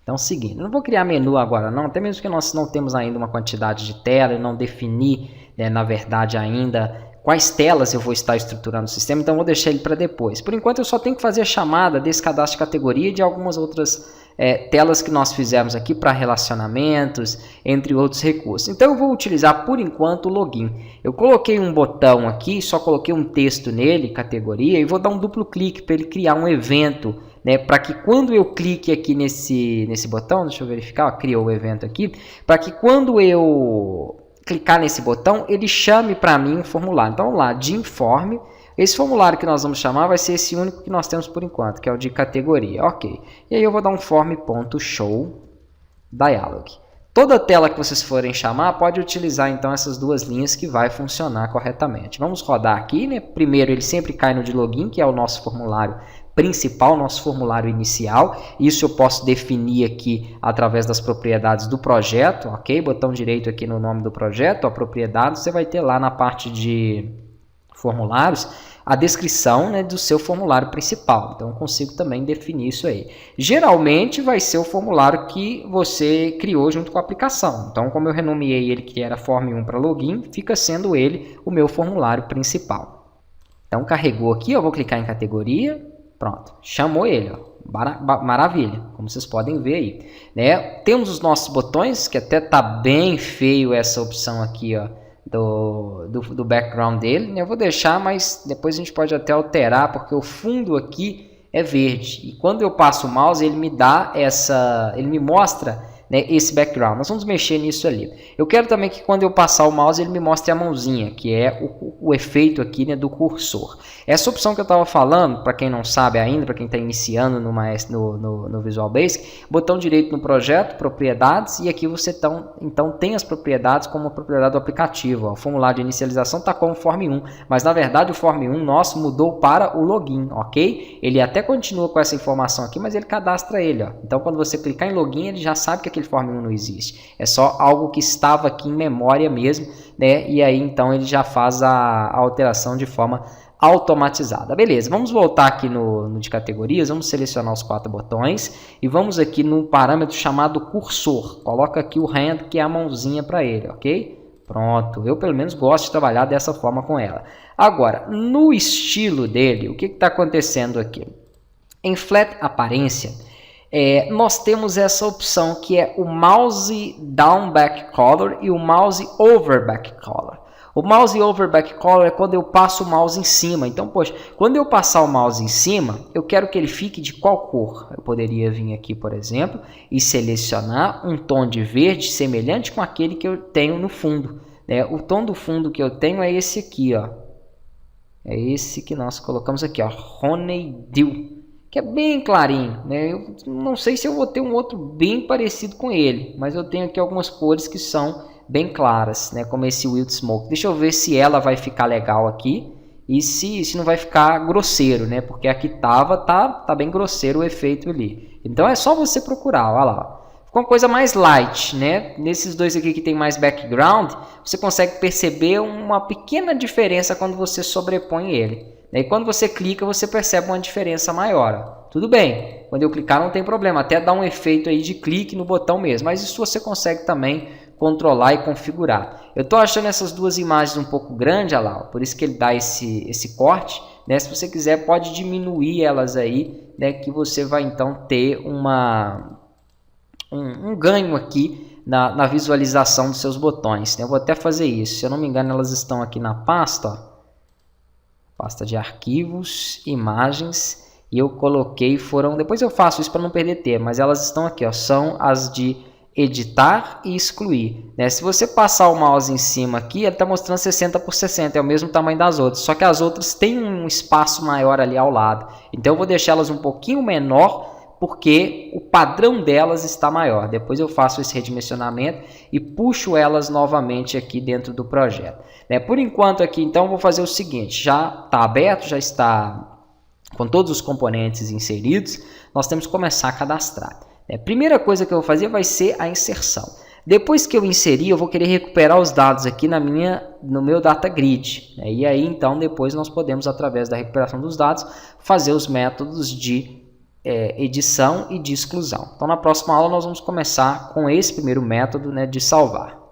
Então, seguindo, eu não vou criar menu agora não, até mesmo que nós não temos ainda uma quantidade de tela e não defini, né, na verdade ainda, quais telas eu vou estar estruturando o sistema, então eu vou deixar ele para depois. Por enquanto eu só tenho que fazer a chamada desse cadastro de categoria e de algumas outras telas que nós fizemos aqui para relacionamentos, entre outros recursos. Então eu vou utilizar por enquanto o login. Eu coloquei um botão aqui, só coloquei um texto nele, categoria, e vou dar um duplo clique para ele criar um evento, né, para que quando eu clique aqui nesse botão, deixa eu verificar, ó, criou o evento aqui, para que quando eu clicar nesse botão, ele chame para mim um formulário. Então vamos lá, de informe. Esse formulário que nós vamos chamar vai ser esse único que nós temos por enquanto, que é o de categoria. Ok. E aí eu vou dar um form.show dialog. Toda tela que vocês forem chamar, pode utilizar então essas duas linhas que vai funcionar corretamente. Vamos rodar aqui, né? Primeiro ele sempre cai no de login, que é o nosso formulário principal, nosso formulário inicial. Isso eu posso definir aqui através das propriedades do projeto, ok? Botão direito aqui no nome do projeto, a propriedade, você vai ter lá na parte de formulários a descrição, né, do seu formulário principal. Então eu consigo também definir isso aí. Geralmente vai ser o formulário que você criou junto com a aplicação. Então como eu renomeei ele que era form 1 para login, fica sendo ele o meu formulário principal. Então carregou aqui, eu vou clicar em categoria, pronto, chamou ele, ó. Maravilha, como vocês podem ver aí, né? Temos os nossos botões, que até tá bem feio essa opção aqui, ó, do background dele, né? Eu vou deixar, mas depois a gente pode até alterar, porque o fundo aqui é verde, e quando eu passo o mouse ele me dá ele me mostra, né, esse background. Nós vamos mexer nisso ali. Eu quero também que quando eu passar o mouse ele me mostre a mãozinha, que é o efeito aqui, né, do cursor. Essa opção que eu estava falando, para quem não sabe ainda, para quem está iniciando no Visual Basic, botão direito no projeto, propriedades, e aqui você então tem as propriedades como a propriedade do aplicativo. Ó. O formulário de inicialização está como Form 1, mas na verdade o Form 1 nosso mudou para o login, ok? Ele até continua com essa informação aqui, mas ele cadastra ele. Ó. Então quando você clicar em login, ele já sabe que aquele Form 1 não existe. É só algo que estava aqui em memória mesmo, né? E aí então ele já faz a alteração de forma automatizada. Beleza, vamos voltar aqui no de categorias, vamos selecionar os 4 botões e vamos aqui no parâmetro chamado cursor. Coloca aqui o hand, que é a mãozinha para ele, ok? Pronto, eu pelo menos gosto de trabalhar dessa forma com ela. Agora, no estilo dele, o que está acontecendo aqui? Em Flat Aparência, nós temos essa opção que é o Mouse Down Back Color e o Mouse Over Back Color. O Mouse Over Back Color é quando eu passo o mouse em cima. Então, poxa, quando eu passar o mouse em cima, eu quero que ele fique de qual cor? Eu poderia vir aqui, por exemplo, e selecionar um tom de verde semelhante com aquele que eu tenho no fundo. Né? O tom do fundo que eu tenho é esse aqui, ó. É esse que nós colocamos aqui, ó, Honeydew, que é bem clarinho. Né? Eu não sei se eu vou ter um outro bem parecido com ele, mas eu tenho aqui algumas cores que são bem claras, né, como esse Wild Smoke. Deixa eu ver se ela vai ficar legal aqui e se não vai ficar grosseiro, né, porque aqui tá bem grosseiro o efeito ali. Então é só você procurar, olha lá. Ficou uma coisa mais light, né? Nesses dois aqui que tem mais background, você consegue perceber uma pequena diferença quando você sobrepõe ele. E quando você clica, você percebe uma diferença maior. Tudo bem, quando eu clicar não tem problema, até dá um efeito aí de clique no botão mesmo, mas isso você consegue também controlar e configurar. Eu estou achando essas duas imagens um pouco grandes, olha lá, por isso que ele dá esse corte, né? Se você quiser pode diminuir elas aí, né? Que você vai então ter um ganho aqui na visualização dos seus botões, né? Eu vou até fazer isso, se eu não me engano elas estão aqui na pasta, ó, pasta de arquivos, imagens, e eu coloquei, depois eu faço isso para não perder tempo, mas elas estão aqui, ó, são as de editar e excluir, né? Se você passar o mouse em cima aqui, ele está mostrando 60 por 60, é o mesmo tamanho das outras, só que as outras têm um espaço maior ali ao lado, então eu vou deixá-las um pouquinho menor, porque o padrão delas está maior. Depois eu faço esse redimensionamento e puxo elas novamente aqui dentro do projeto, né? Por enquanto aqui, então, eu vou fazer o seguinte, já está aberto, já está com todos os componentes inseridos, nós temos que começar a cadastrar. A primeira coisa que eu vou fazer vai ser a inserção. Depois que eu inserir, eu vou querer recuperar os dados aqui no meu data grid. E aí, então, depois nós podemos, através da recuperação dos dados, fazer os métodos de edição e de exclusão. Então na próxima aula nós vamos começar com esse primeiro método, né, de salvar.